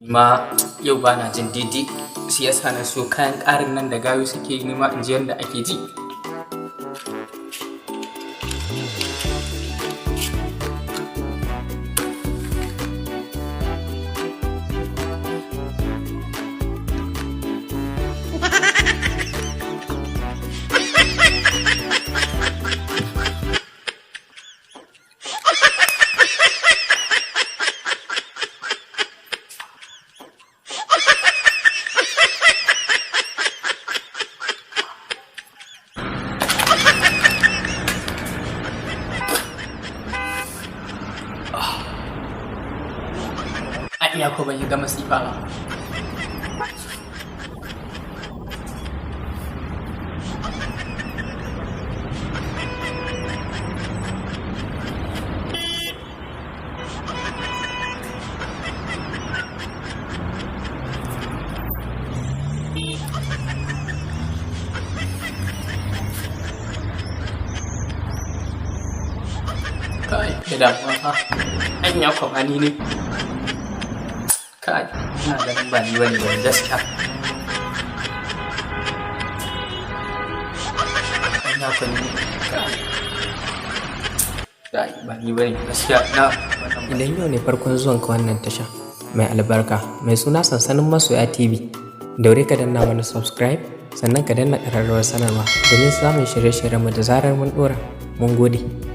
Ma yau ba na jin daidai, shi yasa na so kayan ƙarin nan da gayu suke yi nima in ji yadda ake ji. Iya ko ban yi ga masifa ba. Kai, da damuwa fa. Anya ko ba ni ne. Kai, ina ganin ba ni bane da gaskiya. Ina ko ni. Kai, ba ni bane gaskiya na. Idan yau ne farkon zuwan ka wannan tasha mai albarka mai suna Sansanin Masoya TV, daure ka danna mana subscribe sannan ka danna ƙararrawar sanarwa domin samun shirye-shiryenmu da zarar mun ɗora. Mun gode.